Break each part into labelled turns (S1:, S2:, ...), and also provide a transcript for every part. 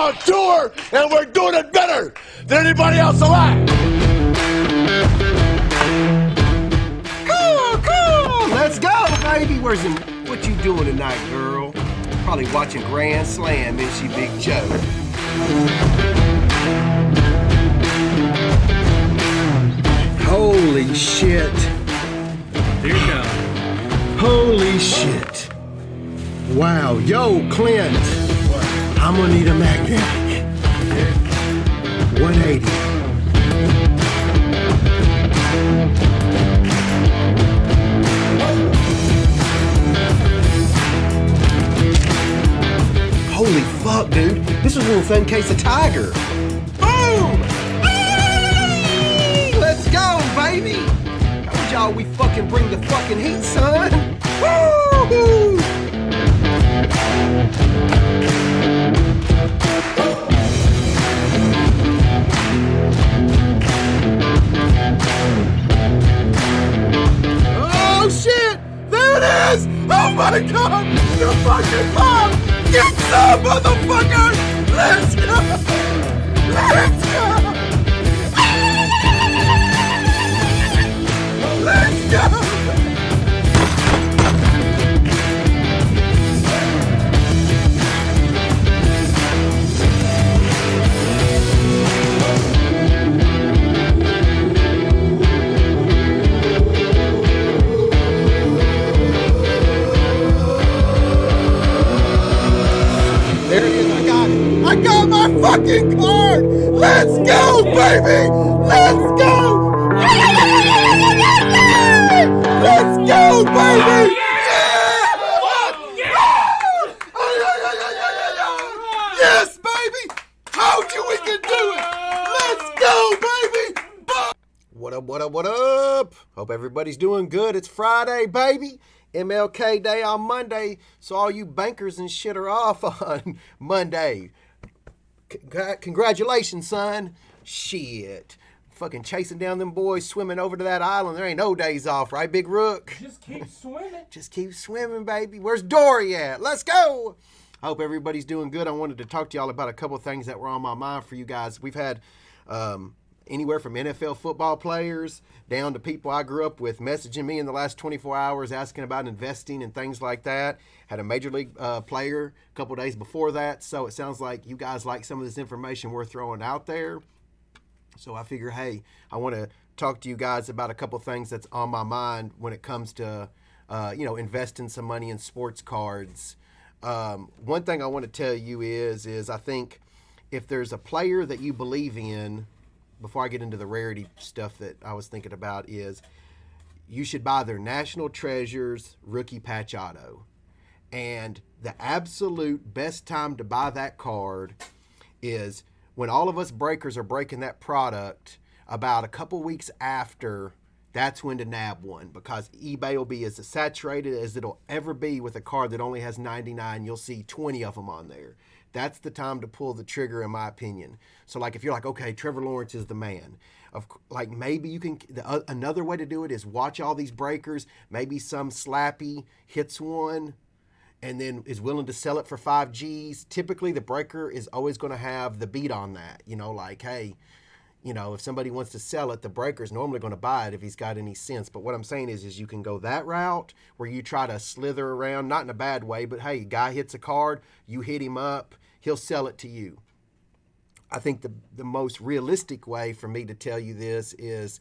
S1: on tour, and we're doing it better than anybody else alive.
S2: Cool. Let's go, baby. What you doing tonight, girl? Probably watching Grand Slam, isn't she, Big Joe? Holy shit.
S3: Here you go.
S2: Holy shit. Wow. Yo, Clint.
S3: What?
S2: I'm gonna need a magnetic. 180. Holy fuck, dude. This was an insane case of Tiger. Boom! Hey! Let's go, baby! Told y'all we fucking bring the fucking heat, son. Woo! Oh shit! There it is! Oh my god! The fucking bomb! Get some, motherfucker! Let's go! Let's go! Let's go! There it is, I got it. I got my fucking card! Let's go, baby! Let's go! Let's go, baby! Yes, baby! Told you we could do it! Let's go, baby! What up? Hope everybody's doing good. It's Friday, baby. MLK Day on Monday, so all you bankers and shit are off on Monday. Congratulations, son. Shit. Fucking chasing down them boys, swimming over to that island. There ain't no days off, right, Big Rook?
S3: Just keep swimming.
S2: Just keep swimming, baby. Where's Dory at? Let's go. I hope everybody's doing good. I wanted to talk to y'all about a couple of things that were on my mind for you guys. We've had anywhere from NFL football players down to people I grew up with messaging me in the last 24 hours asking about investing and things like that. Had a major league player a couple days before that, so it sounds like you guys like some of this information we're throwing out there. So I figure, hey, I want to talk to you guys about a couple things that's on my mind when it comes to, investing some money in sports cards. One thing I want to tell you is I think if there's a player that you believe in, before I get into the Rarity stuff that I was thinking about, is you should buy their National Treasures rookie patch auto. And the absolute best time to buy that card is when all of us breakers are breaking that product about a couple weeks after. That's when to nab one, because eBay will be as saturated as it'll ever be with a card that only has 99. You'll see 20 of them on there. That's the time to pull the trigger, in my opinion. So, like, if you're like, okay, Trevor Lawrence is the man. Maybe you can. Another way to do it is watch all these breakers. Maybe some slappy hits one, and then is willing to sell it for 5 G's. Typically, the breaker is always going to have the beat on that. Like, hey, if somebody wants to sell it, the breaker's normally going to buy it if he's got any sense. But what I'm saying is you can go that route where you try to slither around, not in a bad way, but hey, guy hits a card, you hit him up, he'll sell it to you. I think the most realistic way for me to tell you this is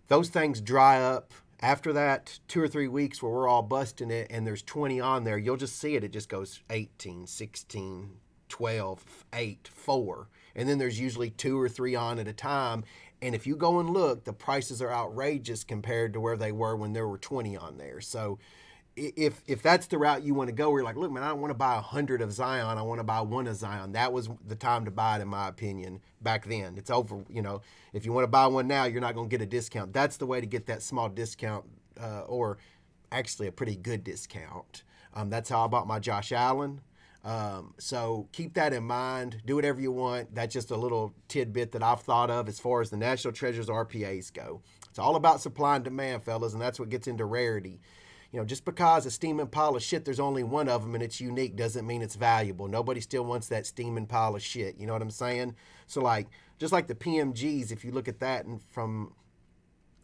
S2: those things dry up. After that 2 or 3 weeks where we're all busting it and there's 20 on there, you'll just see it. It just goes 18, 16, 12, 8, 4. And then there's usually 2 or 3 on at a time. And if you go and look, the prices are outrageous compared to where they were when there were 20 on there. So if that's the route you want to go, where you're like, look, man, I don't want to buy 100 of Zion. I want to buy 1 of Zion. That was the time to buy it, in my opinion, back then. It's over. If you want to buy one now, you're not going to get a discount. That's the way to get that small discount, or actually a pretty good discount. That's how I bought my Josh Allen. So keep that in mind. Do whatever you want. That's just a little tidbit that I've thought of as far as the National Treasures RPAs go. It's all about supply and demand, fellas, and that's what gets into Rarity. just because a steaming pile of shit, there's only one of them and it's unique doesn't mean it's valuable. Nobody still wants that steaming pile of shit. You know what I'm saying? So like, just like the PMGs, if you look at that and from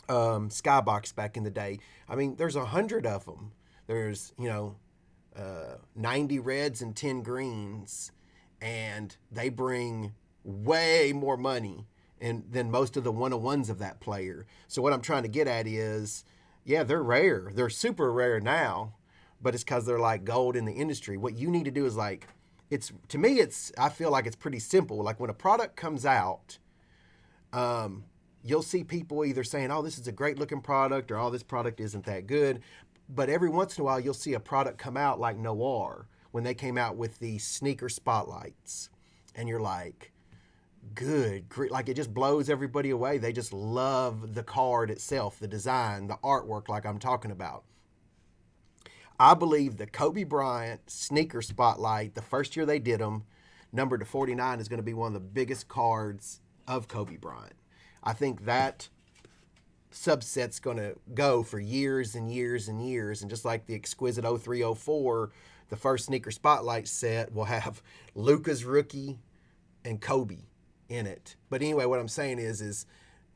S2: Skybox back in the day, I mean, there's 100 of them. There's, 90 reds and 10 greens, and they bring way more money than most of the one-on-ones of that player. So what I'm trying to get at is, yeah, they're rare. They're super rare now, but it's because they're like gold in the industry. What you need to do is like, I feel like it's pretty simple. Like when a product comes out, you'll see people either saying, oh, this is a great looking product, or oh, this product isn't that good. But every once in a while, you'll see a product come out like Noir when they came out with the sneaker spotlights. And you're like, good, like it just blows everybody away. They just love the card itself, the design, the artwork, like I'm talking about. I believe the Kobe Bryant sneaker spotlight, the first year they did them, numbered to 49, is going to be one of the biggest cards of Kobe Bryant. I think that subset's going to go for years and years and years. And just like the exquisite 0304, the first sneaker spotlight set will have Luka's rookie and Kobe in it. But anyway, what I'm saying is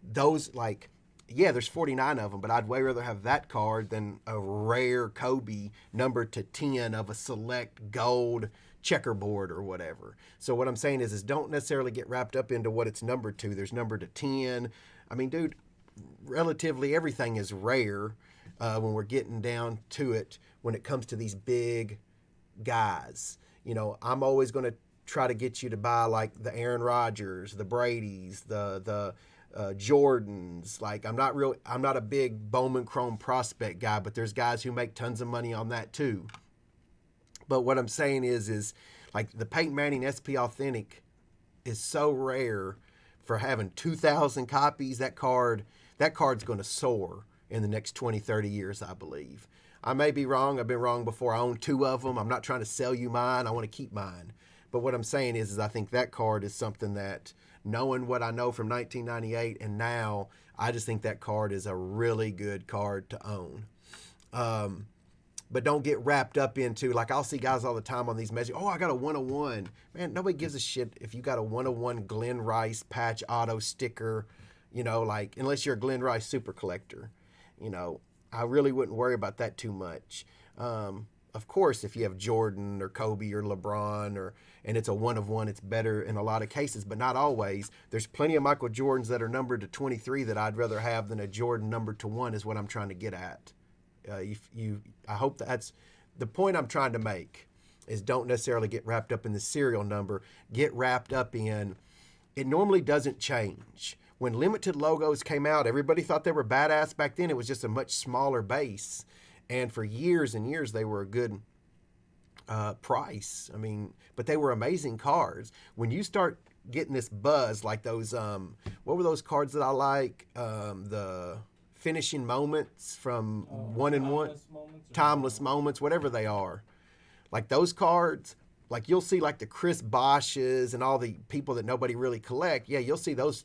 S2: those, like, yeah, there's 49 of them, but I'd way rather have that card than a rare Kobe numbered to 10 of a select gold checkerboard or whatever. So what I'm saying is don't necessarily get wrapped up into what it's numbered to. There's numbered to 10. I mean, dude, relatively everything is rare when we're getting down to it when it comes to these big guys. I'm always going to try to get you to buy like the Aaron Rodgers, the Bradys, the Jordans. Like I'm not a big Bowman Chrome prospect guy, but there's guys who make tons of money on that too. But what I'm saying is like the Peyton Manning SP Authentic is so rare for having 2,000 copies. That card's going to soar in the next 20, 30 years, I believe. I may be wrong. I've been wrong before. I own 2 of them. I'm not trying to sell you mine. I want to keep mine. But what I'm saying is I think that card is something that, knowing what I know from 1998 and now, I just think that card is a really good card to own. But don't get wrapped up into, like, I'll see guys all the time on these messages, oh, I got a 101. Man, nobody gives a shit if you got a 101 Glenn Rice patch auto sticker, like, unless you're a Glenn Rice super collector. I really wouldn't worry about that too much. Of course, if you have Jordan or Kobe or LeBron and it's a 1-of-1, it's better in a lot of cases, but not always. There's plenty of Michael Jordans that are numbered to 23 that I'd rather have than a Jordan numbered to 1 is what I'm trying to get at. I hope that's the point I'm trying to make, is don't necessarily get wrapped up in the serial number. Get wrapped up in, it normally doesn't change. When limited logos came out, everybody thought they were badass back then. It was just a much smaller base. And for years and years, they were a good price. I mean, but they were amazing cards. When you start getting this buzz, like those, what were those cards that I like? The finishing moments from 1-in-1, timeless moments, whatever they are. Like those cards, like you'll see like the Chris Bosches and all the people that nobody really collect. Yeah, you'll see those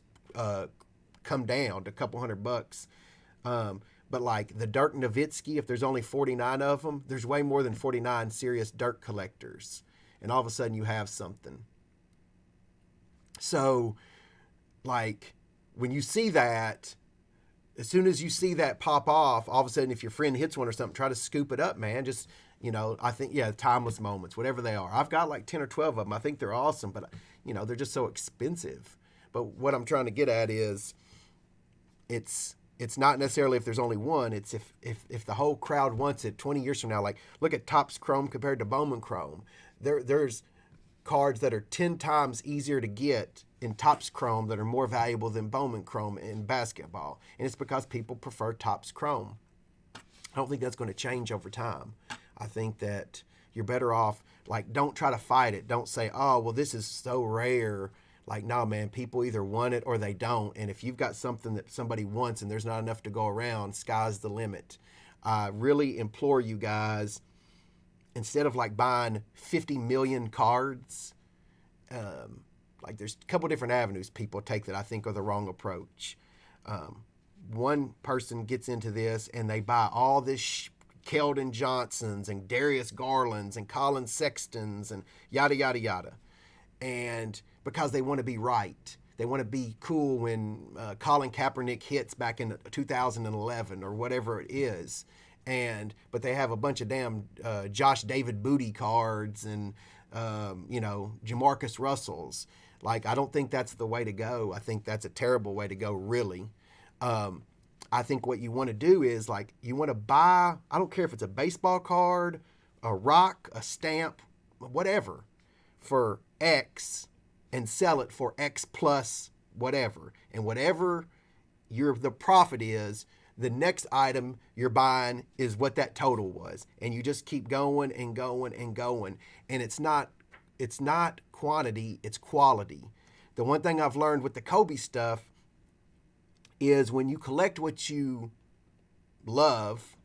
S2: come down to a couple $100. But like the Dirk Nowitzki, if there's only 49 of them, there's way more than 49 serious Dirk collectors. And all of a sudden you have something. So like when you see that, as soon as you see that pop off, all of a sudden if your friend hits one or something, try to scoop it up, man. Just, I think, yeah, timeless moments, whatever they are. I've got like 10 or 12 of them. I think they're awesome, but they're just so expensive. But what I'm trying to get at is it's not necessarily if there's only one. It's if the whole crowd wants it 20 years from now. Like, look at Topps Chrome compared to Bowman Chrome. There's cards that are 10 times easier to get in Topps Chrome that are more valuable than Bowman Chrome in basketball. And it's because people prefer Topps Chrome. I don't think that's going to change over time. I think that you're better off, like, don't try to fight it. Don't say, oh, well, this is so rare. Like, no, man, people either want it or they don't. And if you've got something that somebody wants and there's not enough to go around, sky's the limit. I really implore you guys, instead of like buying 50 million cards, like there's a couple different avenues people take that I think are the wrong approach. One person gets into this and they buy all this Keldon Johnsons and Darius Garlands and Colin Sextons and yada, yada, yada. And because they want to be right. They want to be cool when Colin Kaepernick hits back in 2011 or whatever it is. But they have a bunch of damn Josh David Booty cards and, Jamarcus Russells. Like, I don't think that's the way to go. I think that's a terrible way to go, really. I think what you want to do is, like, you want to buy, I don't care if it's a baseball card, a rock, a stamp, whatever, for X, and sell it for X plus whatever. And whatever the profit is, the next item you're buying is what that total was. And you just keep going and going and going. And it's not quantity, it's quality. The one thing I've learned with the Kobe stuff is when you collect what you love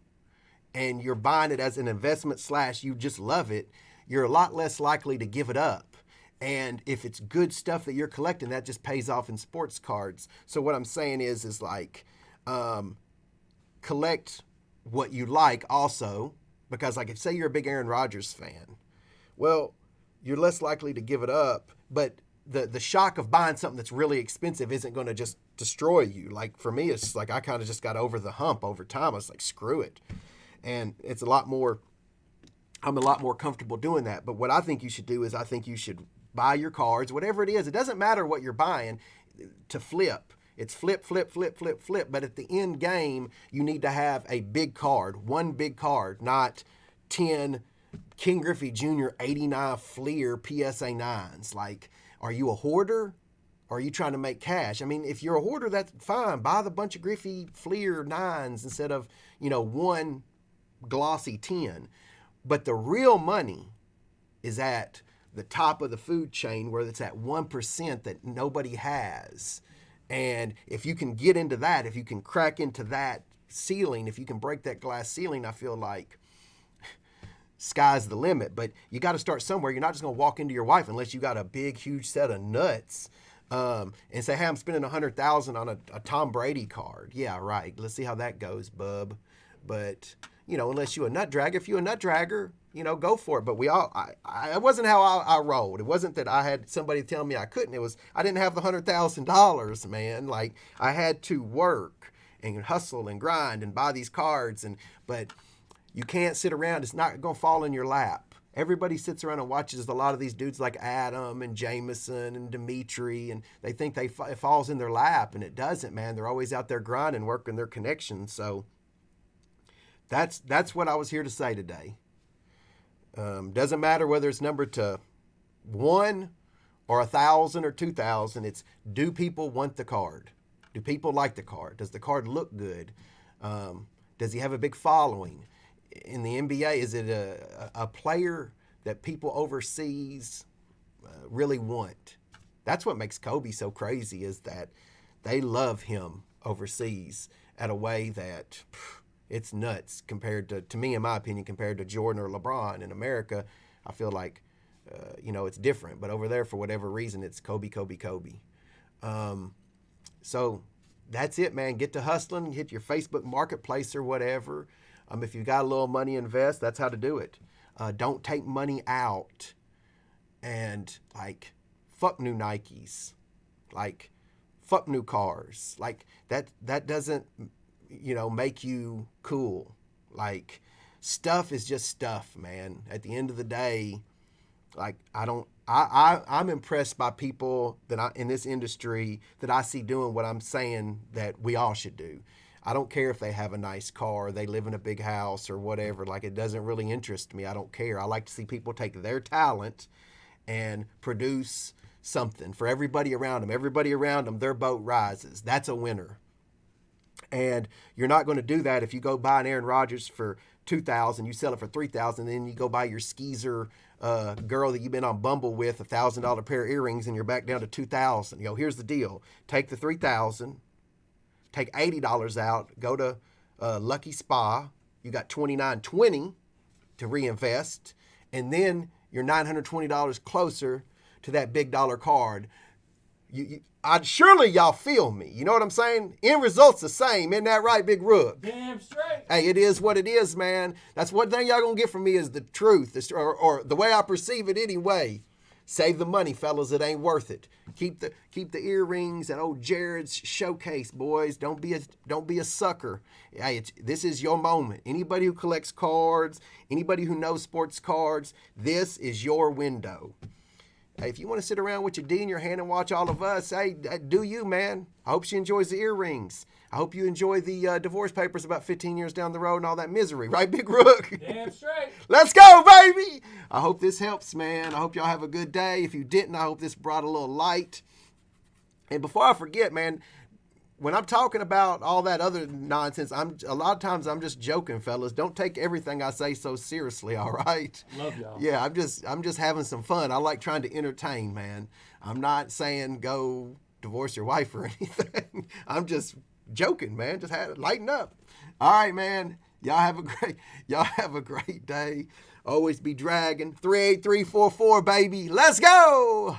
S2: and you're buying it as an investment / you just love it, you're a lot less likely to give it up. And if it's good stuff that you're collecting, that just pays off in sports cards. So what I'm saying is like, collect what you like also, because like if say you're a big Aaron Rodgers fan, well, you're less likely to give it up, but the shock of buying something that's really expensive isn't going to just destroy you. Like for me, it's like I kind of just got over the hump over time. I was like, screw it. And I'm a lot more comfortable doing that. But what I think you should do is I think you should buy your cards, whatever it is. It doesn't matter what you're buying to flip. It's flip, flip, flip, flip, flip. But at the end game, you need to have a big card, one big card, not 10 King Griffey Jr. 89 Fleer PSA 9s. Like, are you a hoarder? Or are you trying to make cash? I mean, if you're a hoarder, that's fine. Buy the bunch of Griffey Fleer 9s instead of, one glossy 10. But the real money is at the top of the food chain where it's at 1% that nobody has. And if you can get into that, if you can crack into that ceiling, if you can break that glass ceiling, I feel like sky's the limit. But you got to start somewhere. You're not just going to walk into your wife unless you got a big, huge set of nuts and say, hey, I'm spending $100,000 on a Tom Brady card. Yeah, right. Let's see how that goes, bub. But, unless you're a nut dragger, if you're a nut dragger, go for it. But it wasn't how I rolled. It wasn't that I had somebody tell me I couldn't. It was, I didn't have the $100,000, man. Like, I had to work and hustle and grind and buy these cards. But you can't sit around. It's not going to fall in your lap. Everybody sits around and watches a lot of these dudes like Adam and Jameson and Dimitri, and they think it falls in their lap, and it doesn't, man. They're always out there grinding, working their connections. So that's what I was here to say today. Doesn't matter whether it's numbered to 1 or 1,000 or 2,000. It's, do people want the card? Do people like the card? Does the card look good? Does he have a big following? In the NBA, is it a player that people overseas really want? That's what makes Kobe so crazy, is that they love him overseas at a way that it's nuts compared to me, in my opinion, compared to Jordan or LeBron. In America, I feel like, it's different. But over there, for whatever reason, it's Kobe, Kobe, Kobe. So that's it, man. Get to hustling, hit your Facebook marketplace or whatever. If you got a little money, invest. That's how to do it. Don't take money out and, like, fuck new Nikes. Like, fuck new cars. Like, that doesn't, make you cool. Like, stuff is just stuff, man. At the end of the day, like, I'm impressed by people in this industry that I see doing what I'm saying that we all should do. I don't care if they have a nice car, they live in a big house or whatever. Like, it doesn't really interest me. I don't care. I like to see people take their talent and produce something for everybody around them. Everybody around them, their boat rises. That's a winner. And you're not going to do that if you go buy an Aaron Rodgers for $2,000, you sell it for $3,000, then you go buy your skeezer girl that you've been on Bumble with $1,000 pair of earrings, and you're back down to $2,000. Here's the deal: take the $3,000, take $80 out, go to Lucky Spa. You got $29.20 to reinvest, and then you're $920 closer to that big dollar card. surely y'all feel me. You know what I'm saying? End result's the same. Isn't that right, Big Rook?
S3: Damn straight.
S2: Hey, it is what it is, man. That's one thing y'all gonna get from me is the truth, or the way I perceive it anyway. Save the money, fellas. It ain't worth it. Keep the earrings at old Jared's showcase, boys. Don't be a sucker. Hey, this is your moment. Anybody who collects cards, anybody who knows sports cards, this is your window. Hey, if you want to sit around with your D in your hand and watch all of us, hey, do you, man. I hope she enjoys the earrings. I hope you enjoy the divorce papers about 15 years down the road and all that misery. Right, Big Rook?
S3: Damn straight.
S2: Let's go, baby. I hope this helps, man. I hope y'all have a good day. If you didn't, I hope this brought a little light. And before I forget, man, when I'm talking about all that other nonsense, a lot of times I'm just joking, fellas. Don't take everything I say so seriously, all right?
S3: Love y'all.
S2: Yeah, I'm just having some fun. I like trying to entertain, man. I'm not saying go divorce your wife or anything. I'm just joking, man. Just lighten up. All right, man. Y'all have a great day. Always be dragging. 38344, baby. Let's go.